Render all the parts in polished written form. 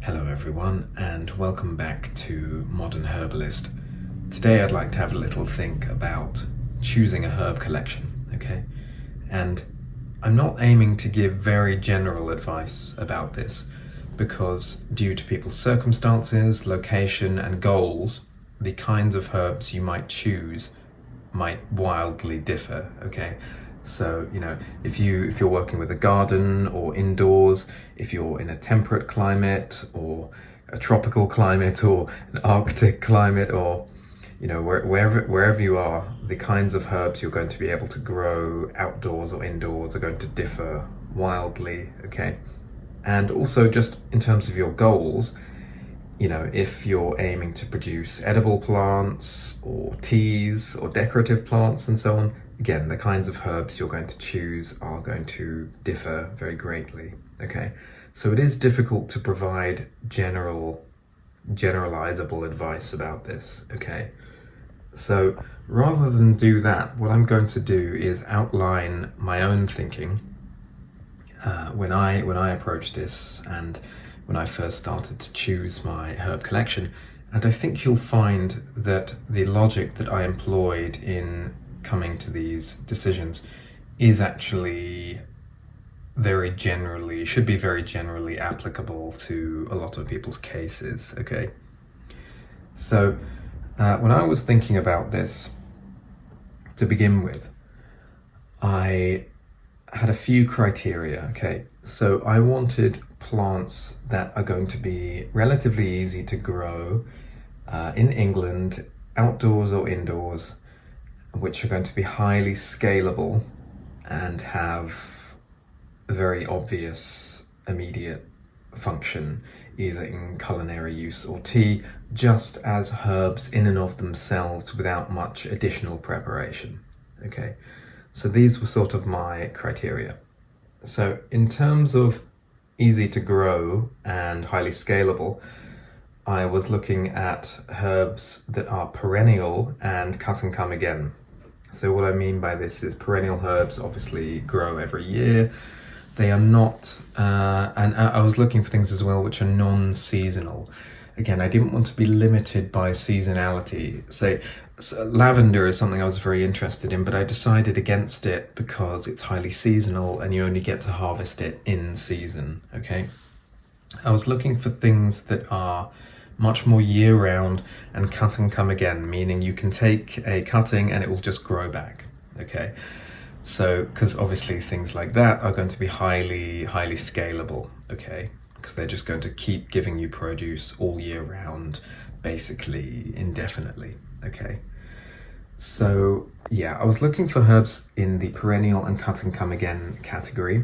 Hello everyone, and welcome back to Modern Herbalist. Today I'd like to have a little think about choosing a herb collection, okay? And I'm not aiming to give very general advice about this because due to people's circumstances, location and goals, the kinds of herbs you might choose might wildly differ, okay? So, if you're working with a garden or indoors, if you're in a temperate climate or a tropical climate or an Arctic climate, or wherever you are, the kinds of herbs you're going to be able to grow outdoors or indoors are going to differ wildly, okay? And also just in terms of your goals, if you're aiming to produce edible plants or teas or decorative plants and so on, again, the kinds of herbs you're going to choose are going to differ very greatly, okay? So it is difficult to provide generalizable advice about this, okay? So rather than do that, what I'm going to do is outline my own thinking when I approached this and when I first started to choose my herb collection. And I think you'll find that the logic that I employed in coming to these decisions is actually should be very generally applicable to a lot of people's cases, okay? So when I was thinking about this, to begin with, I had a few criteria, okay? So I wanted plants that are going to be relatively easy to grow in England, outdoors or indoors, which are going to be highly scalable and have a very obvious immediate function, either in culinary use or tea, just as herbs in and of themselves without much additional preparation, okay? So these were sort of my criteria. So in terms of easy to grow and highly scalable, I was looking at herbs that are perennial and cut and come again. So what I mean by this is perennial herbs obviously grow every year. They are not, and I was looking for things as well which are non-seasonal. Again, I didn't want to be limited by seasonality. So lavender is something I was very interested in, but I decided against it because it's highly seasonal and you only get to harvest it in season, okay? I was looking for things that are much more year-round and cut and come again, meaning you can take a cutting and it will just grow back, okay? So, because obviously things like that are going to be highly scalable, okay? Because they're just going to keep giving you produce all year round, basically indefinitely, okay? So yeah, I was looking for herbs in the perennial and cut and come again category,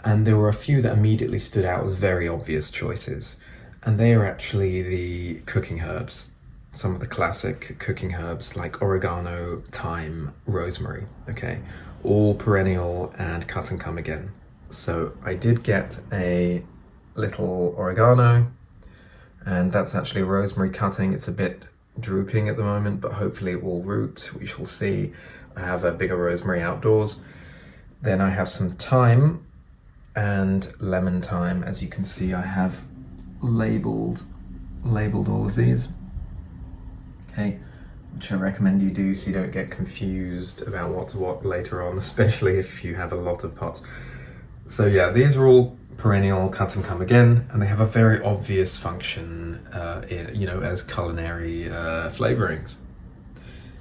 and there were a few that immediately stood out as very obvious choices, and they are actually the cooking herbs. Some of the classic cooking herbs like oregano, thyme, rosemary, okay? All perennial and cut and come again. So I did get a little oregano, and that's actually a rosemary cutting. It's a bit drooping at the moment, but hopefully it will root. We shall see. I have a bigger rosemary outdoors. Then I have some thyme and lemon thyme. As you can see, I have labeled all of these, okay, which I recommend you do so you don't get confused about what's what later on, especially if you have a lot of pots. So yeah, these are all perennial, cut and come again, and they have a very obvious function as culinary flavorings.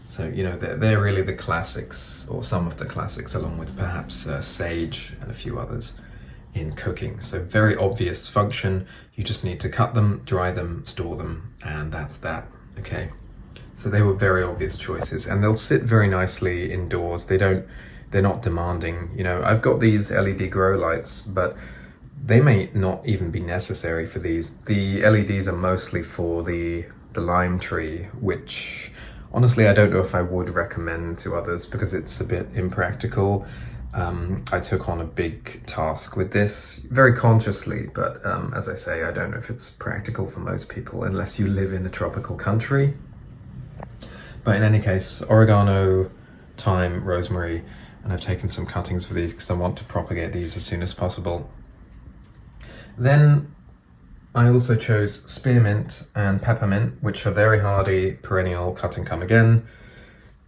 So they're really the classics, or some of the classics, along with perhaps sage and a few others in cooking. So very obvious function. You just need to cut them, dry them, store them, and that's that, okay? So they were very obvious choices, and they'll sit very nicely indoors. They're not demanding. I've got these LED grow lights, but they may not even be necessary for these. The LEDs are mostly for the lime tree, which honestly I don't know if I would recommend to others because it's a bit impractical. I took on a big task with this very consciously, but as I say, I don't know if it's practical for most people unless you live in a tropical country. But in any case, oregano, thyme, rosemary, and I've taken some cuttings for these because I want to propagate these as soon as possible. Then I also chose spearmint and peppermint, which are very hardy, perennial, cut and come again.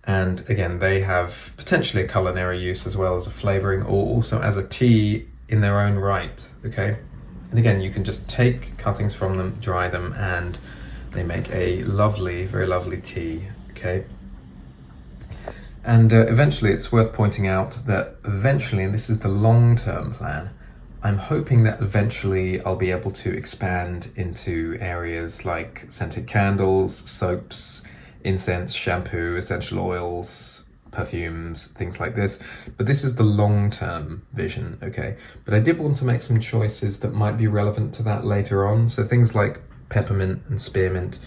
And again, they have potentially a culinary use as well as a flavoring, or also as a tea in their own right, okay? And again, you can just take cuttings from them, dry them, and they make a lovely, very lovely tea, okay? And eventually, it's worth pointing out that eventually, and this is the long-term plan, I'm hoping that eventually I'll be able to expand into areas like scented candles, soaps, incense, shampoo, essential oils, perfumes, things like this. But this is the long-term vision, okay? But I did want to make some choices that might be relevant to that later on. So things like peppermint and spearmint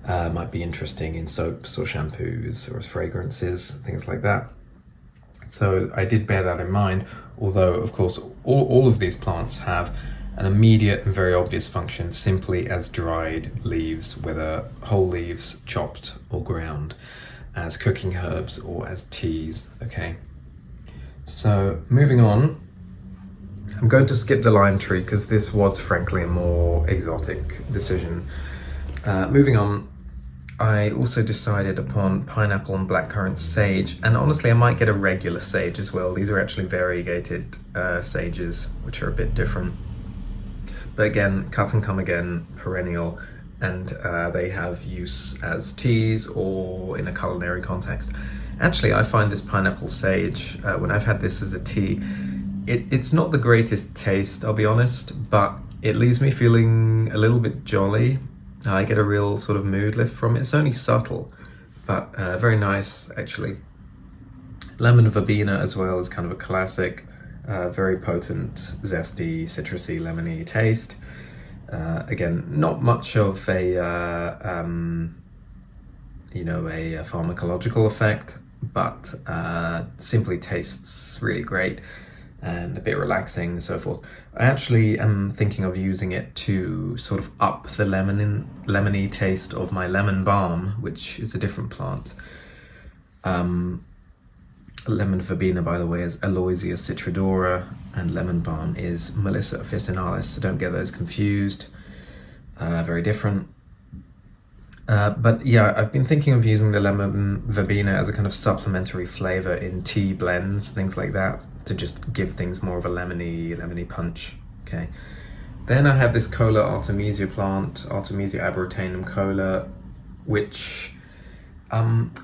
might be interesting in soaps or shampoos or as fragrances, things like that. So I did bear that in mind, although of course all of these plants have an immediate and very obvious function simply as dried leaves, whether whole leaves, chopped or ground, as cooking herbs or as teas, okay? So moving on, I'm going to skip the lime tree because this was frankly a more exotic decision. Moving on, I also decided upon pineapple and blackcurrant sage, and honestly I might get a regular sage as well. These are actually variegated sages, which are a bit different. But again, cut and come again, perennial, and they have use as teas or in a culinary context. Actually, I find this pineapple sage, when I've had this as a tea, it's not the greatest taste, I'll be honest, but it leaves me feeling a little bit jolly. I get a real sort of mood lift from it. It's only subtle, but very nice actually. Lemon verbena as well is kind of a classic, very potent, zesty, citrusy, lemony taste. Again, not much of a a pharmacological effect, but simply tastes really great and a bit relaxing and so forth. I actually am thinking of using it to sort of up the lemony taste of my lemon balm, which is a different plant. Lemon verbena, by the way, is Aloysia citridora, and lemon balm is Melissa officinalis, so don't get those confused. Very different. But yeah, I've been thinking of using the lemon verbena as a kind of supplementary flavor in tea blends, things like that, to just give things more of a lemony punch. Okay. Then I have this Cola artemisia plant, Artemisia abrotanum cola, which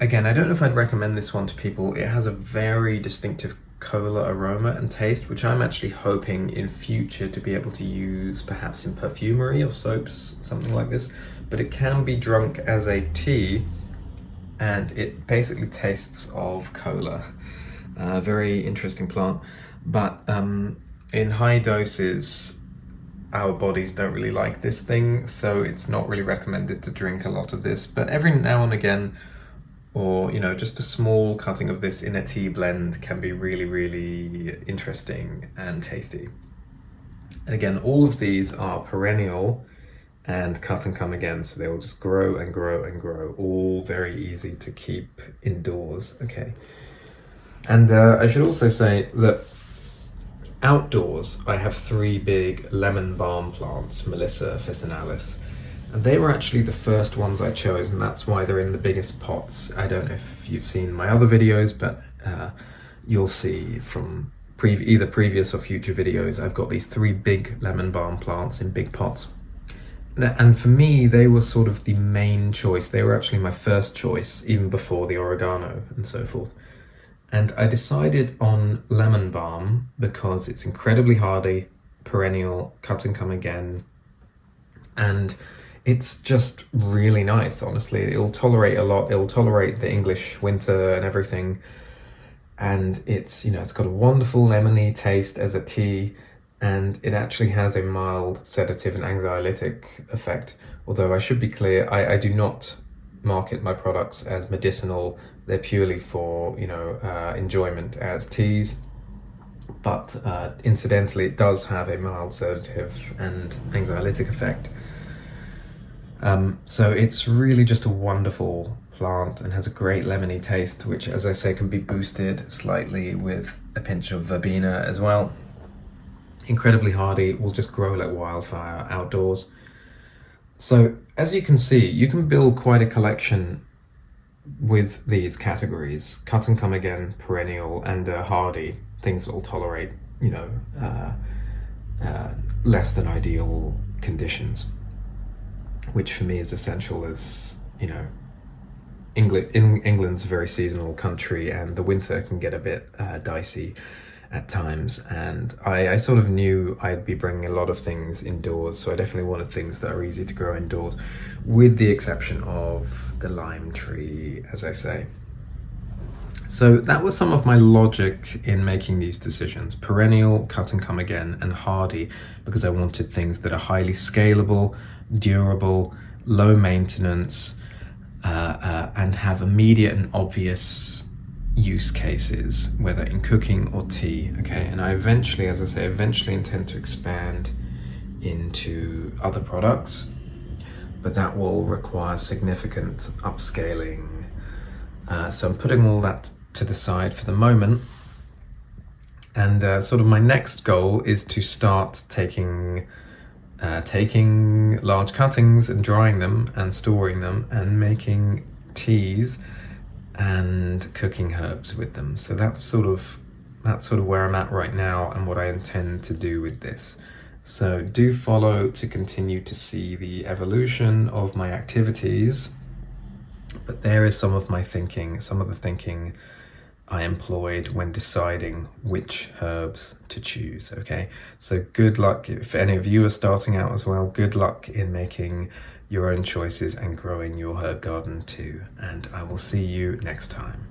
again, I don't know if I'd recommend this one to people. It has a very distinctive cola aroma and taste, which I'm actually hoping in future to be able to use perhaps in perfumery or soaps, something like this. But it can be drunk as a tea, and it basically tastes of cola. Very interesting plant, but in high doses our bodies don't really like this thing, so it's not really recommended to drink a lot of this. But every now and again, or just a small cutting of this in a tea blend can be really, really interesting and tasty. And again, all of these are perennial and cut and come again, so they will just grow and grow and grow, all very easy to keep indoors. Okay. And I should also say that outdoors I have 3 big lemon balm plants, Melissa officinalis, and they were actually the first ones I chose, and that's why they're in the biggest pots. I don't know if you've seen my other videos, but you'll see from either previous or future videos, I've got these 3 big lemon balm plants in big pots. And for me, they were sort of the main choice. They were actually my first choice, even before the oregano and so forth. And I decided on lemon balm because it's incredibly hardy, perennial, cut and come again, and it's just really nice, honestly. It'll tolerate a lot. It'll tolerate the English winter and everything. And it's, it's got a wonderful lemony taste as a tea, and it actually has a mild sedative and anxiolytic effect. Although I should be clear, I do not market my products as medicinal. They're purely for, enjoyment as teas. But incidentally, it does have a mild sedative and anxiolytic effect. So it's really just a wonderful plant and has a great lemony taste, which, as I say, can be boosted slightly with a pinch of verbena as well. Incredibly hardy, will just grow like wildfire outdoors. So as you can see, you can build quite a collection with these categories: cut and come again, perennial, and hardy, things that will tolerate, you know, less than ideal conditions, which for me is essential as, you know, England's a very seasonal country, and the winter can get a bit dicey at times, and I sort of knew I'd be bringing a lot of things indoors, so I definitely wanted things that are easy to grow indoors, with the exception of the lime tree, as I say. So that was some of my logic in making these decisions: perennial, cut and come again, and hardy, because I wanted things that are highly scalable, durable, low maintenance, and have immediate and obvious use cases, whether in cooking or tea. Okay, and I eventually, as I say, intend to expand into other products, but that will require significant upscaling. So I'm putting all that to the side for the moment, and sort of my next goal is to start taking large cuttings and drying them and storing them and making teas and cooking herbs with them. So that's sort of where I'm at right now and what I intend to do with this. So do follow to continue to see the evolution of my activities. But there is some of the thinking I employed when deciding which herbs to choose. Okay, so good luck if any of you are starting out as well. Good luck in making your own choices and growing your herb garden too, and I will see you next time.